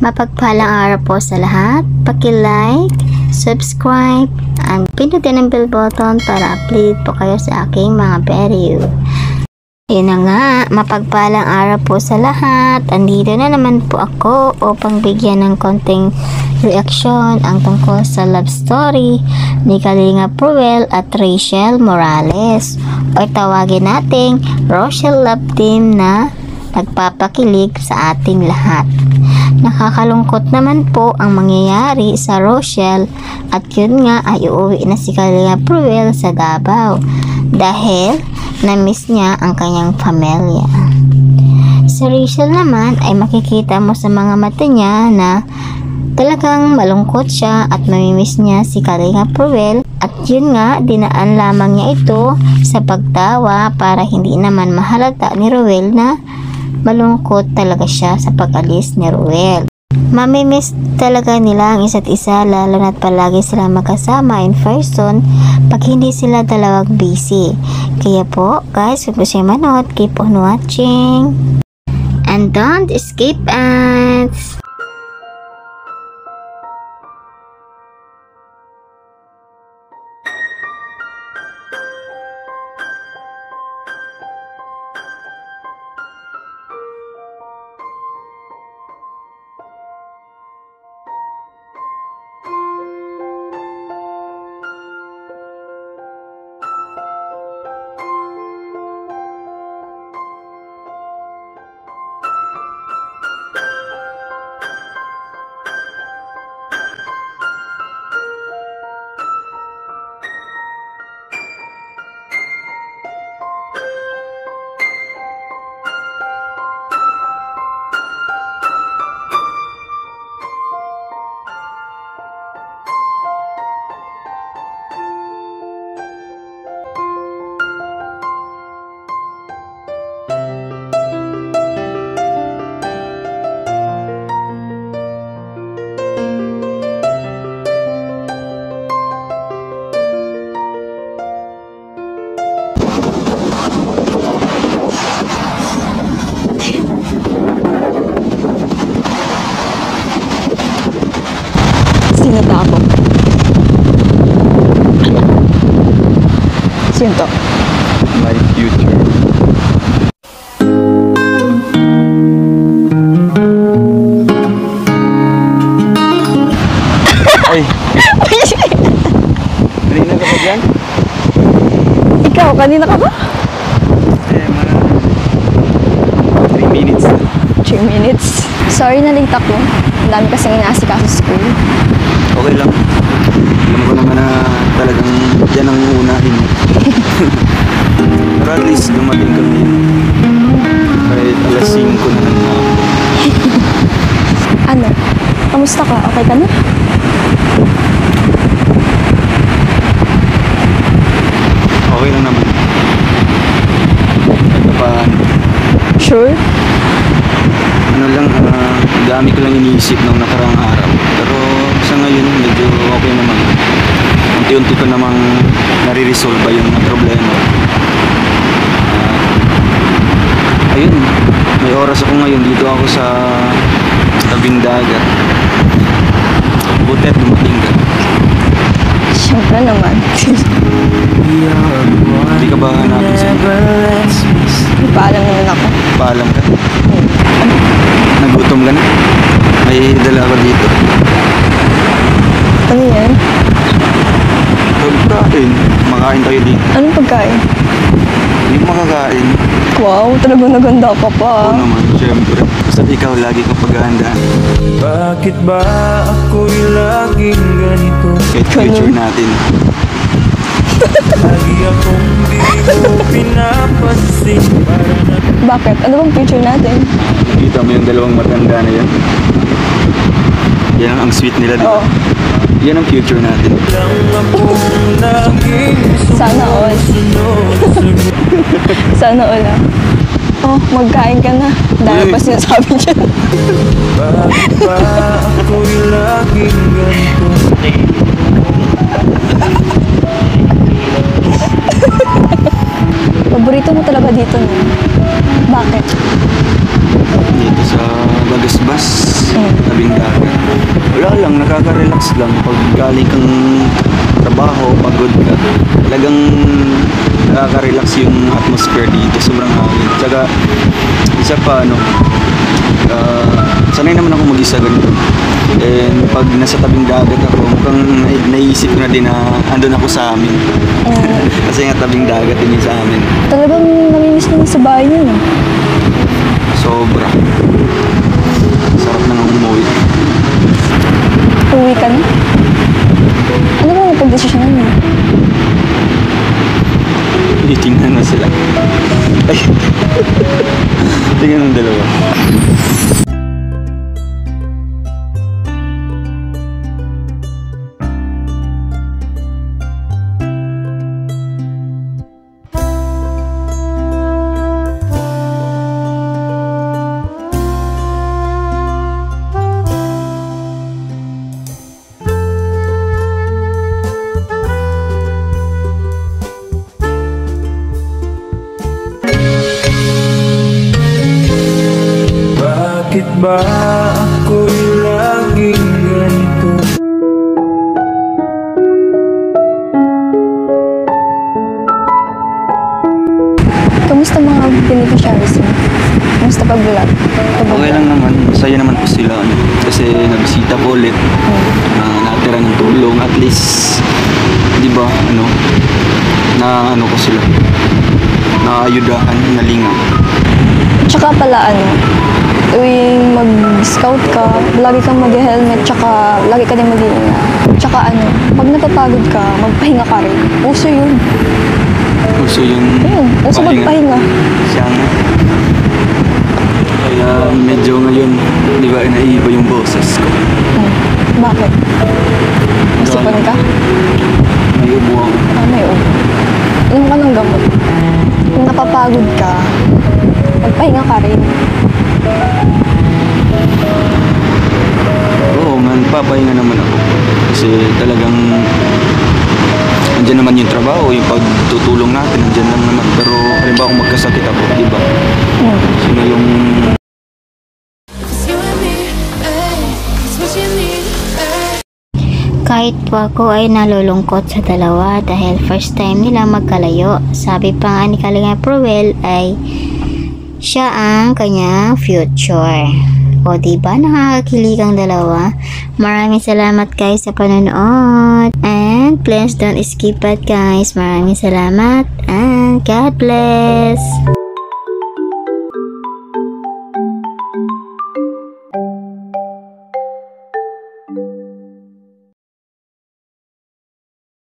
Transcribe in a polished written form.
Mapagpalang araw po sa lahat. Paki-like, subscribe, and pindutin ang bell button para update po kayo sa aking mga video. Yun na nga, mapagpalang araw po sa lahat. Andito na naman po ako upang bigyan ng konting reaksyon ang tungkol sa love story ni Kalinga Ruel at Rachel Morales, o tawagin nating Rochelle Love Team, na nagpapakilig sa ating lahat. Nakakalungkot naman po ang mangyayari sa Rochelle, at yun nga ay uuwi na si Kalinga Ruel sa Davao dahil na-miss niya ang kanyang pamilya. Si Rachel naman ay makikita mo sa mga mata niya na talagang malungkot siya at mamimiss niya si Kalinga Ruel, at yun nga, dinaan lamang niya ito sa pagtawa para hindi naman mahalata ni Ruel na malungkot talaga siya sa pag-alis ni Ruel. Mamimiss talaga nila ang isa't isa, lalo na't palagi sila magkasama in person pag hindi sila dalawang busy. Kaya po guys, kung gusto nyo manood, keep on watching and don't skip ads. Sino to ako? Sino to? My future. Ay! Kanina ka ba dyan? Ikaw, kanina ka ba? Mga 3 minutes na. 3 minutes. Sorry na late ako. Ang dami kasing inaasikaso sa school. Okay lang. Alam ko naman na talagang yan ang uunahin. Pero at least dumating kami. Kahit alas 5 na ng hapon. Ano? Kamusta ka? Okay ka na? Okay lang naman. Ito pa, Sure? ano lang, dami ko lang iniisip nung nakaraang araw. Pero sa ngayon, medyo okay naman. Unti-unti ko namang nare-resolve yung mga problema. Ayun, may oras ako ngayon. Dito ako sa tabing dagat. Buti at dumating ka. Siyempre naman. Hindi ka ba hanapin siya? Paalam naman ako. Paalam ka? Nagutom ka na? May dala ko dito. Ano yan? Pagkain. Makain tayo dito. Anong pagkain? Hindi mo makakain. Wow, talagang naganda ka pa. Oo naman, syempre. Basta ikaw lagi kang paghahandaan. Bakit ba ako'y laging ganito? Kahit future natin. Lagi akong di mo pinapansin. Bakit? Ano bang future natin? Nakikita mo yung dalawang matanda na yan? Yan ang sweet nila, di ba? Oo. Yan ang future natin. Lang akong naging Sana all. Sana all ah. Oh, magkain ka na. Dahil pa sinasabi dyan. Bakit ba ako'y laging ganito? Paborito mo talaga dito, no? Bakit? dito sa Bagasbas, tabing dagat. Wala lang, nakaka-relax lang pag galing kang trabaho, pagod ka. Talagang nakaka-relax yung atmosphere dito, sobrang hangin. Tsaka isa pa sanay naman ako mag-isa ganito. And pag nasa tabing dagat ako, mukhang naisip ko na din na andun ako sa amin. Kasi nga tabing dagat din yun sa amin. Talagang namimiss mo na sa bahay niyo, no? Sobra. Sarap na nang umuwi. Uwi ka na? Ano ba napag-desisyonan mo? Tingnan na sila. Ay. Tingnan ng dalawa. Bakit ba ako'y laging ganito? Kamusta mga beneficiaries mo? Kamusta pag-vlog? Okay lang naman. Masaya naman po sila. Kasi nabisita ko ulit. Natira ng tulong. At least, di ba, na ko sila. Naayudahan, nalinga. Tsaka pala tuwing mag-scout ka, lagi kang mag-helmet, tsaka lagi ka din mag-iingat. Tsaka pag napapagod ka, magpahinga ka rin. Uso yun. Uso yung Uso magpahinga. Siya nga. Kaya medyo ngayon, di ba, naiiba yung boses ko. Bakit? Masipon ka? May ubo ako. May ubo. Inom ka ng gamot. Kung napapagod ka, magpahinga ka rin. Oo nga, papahinga naman ako. Kasi talagang andyan naman yung trabaho, yung pagtutulong natin, andyan lang naman. Pero halimbawa kung magkasakit ako, di ba? Sino yung Kahit po ako ay nalulungkot sa dalawa dahil first time nila magkalayo. Sabi pa nga ni Kalingap Roel ay siya ang kanyang future. O diba nakakakilig ang dalawa? Maraming salamat guys sa panonood. And please don't skip it guys. Maraming salamat and God bless.